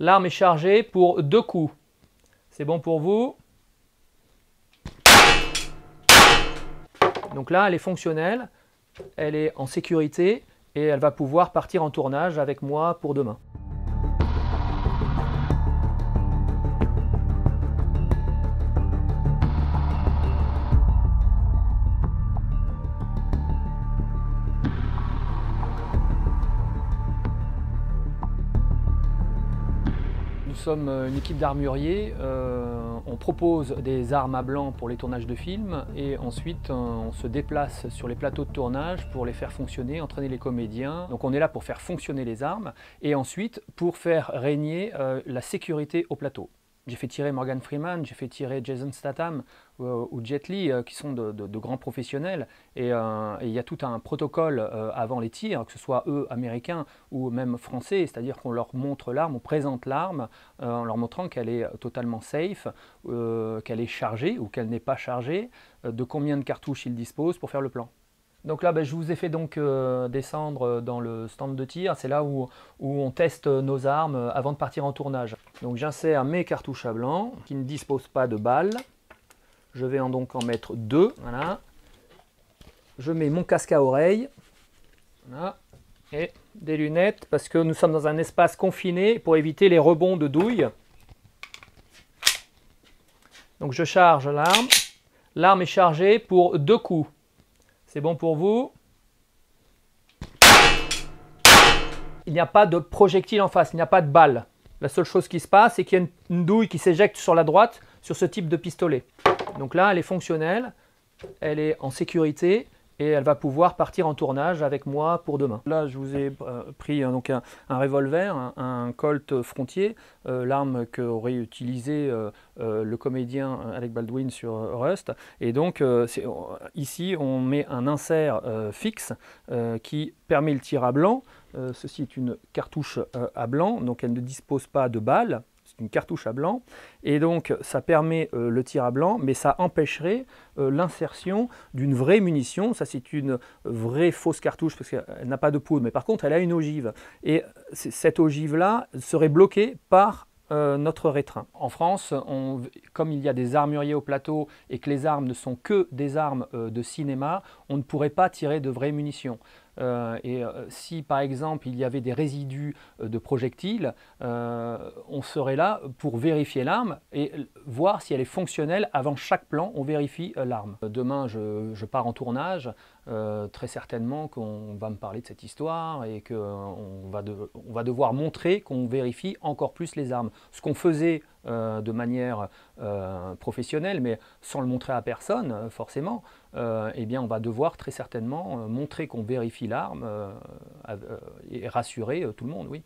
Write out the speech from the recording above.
L'arme est chargée pour 2 coups. C'est bon pour vous? Donc là, elle est fonctionnelle, elle est en sécurité et elle va pouvoir partir en tournage avec moi pour demain. Nous sommes une équipe d'armuriers, on propose des armes à blanc pour les tournages de films et ensuite on se déplace sur les plateaux de tournage pour les faire fonctionner, entraîner les comédiens. Donc on est là pour faire fonctionner les armes et ensuite pour faire régner la sécurité au plateau. J'ai fait tirer Morgan Freeman, j'ai fait tirer Jason Statham ou Jet Li, qui sont de grands professionnels. Et il y a tout un protocole avant les tirs, que ce soit eux, américains ou même français, c'est-à-dire qu'on leur montre l'arme, on présente l'arme en leur montrant qu'elle est totalement safe, qu'elle est chargée ou qu'elle n'est pas chargée, de combien de cartouches ils disposent pour faire le plan. Donc là, je vous ai fait donc descendre dans le stand de tir. C'est là où on teste nos armes avant de partir en tournage. Donc j'insère mes cartouches à blanc qui ne disposent pas de balles. Je vais donc en mettre 2. Voilà. Je mets mon casque à oreille. Voilà. Et des lunettes parce que nous sommes dans un espace confiné pour éviter les rebonds de douille. Donc je charge l'arme. L'arme est chargée pour 2 coups. C'est bon pour vous? Il n'y a pas de projectile en face, il n'y a pas de balle. La seule chose qui se passe, c'est qu'il y a une douille qui s'éjecte sur la droite sur ce type de pistolet. Donc là, elle est fonctionnelle, elle est en sécurité et elle va pouvoir partir en tournage avec moi pour demain. Là, je vous ai pris donc un revolver, un Colt Frontier, l'arme qu'aurait utilisé le comédien Alec Baldwin sur Rust. Et donc, ici, on met un insert fixe qui permet le tir à blanc. Ceci est une cartouche à blanc, donc elle ne dispose pas de balles. C'est une cartouche à blanc et donc ça permet le tir à blanc, mais ça empêcherait l'insertion d'une vraie munition. Ça, c'est une vraie fausse cartouche parce qu'elle n'a pas de poudre, mais par contre elle a une ogive et cette ogive là serait bloquée par notre rétrin. En France, comme il y a des armuriers au plateau et que les armes ne sont que des armes de cinéma, on ne pourrait pas tirer de vraies munitions. Si par exemple il y avait des résidus de projectiles, on serait là pour vérifier l'arme et voir si elle est fonctionnelle. Avant chaque plan, on vérifie l'arme. Demain, je pars en tournage. Très certainement qu'on va me parler de cette histoire et qu'on va devoir montrer qu'on vérifie encore plus les armes. Ce qu'on faisait de manière professionnelle, mais sans le montrer à personne, forcément, eh bien on va devoir très certainement montrer qu'on vérifie l'arme et rassurer tout le monde, oui.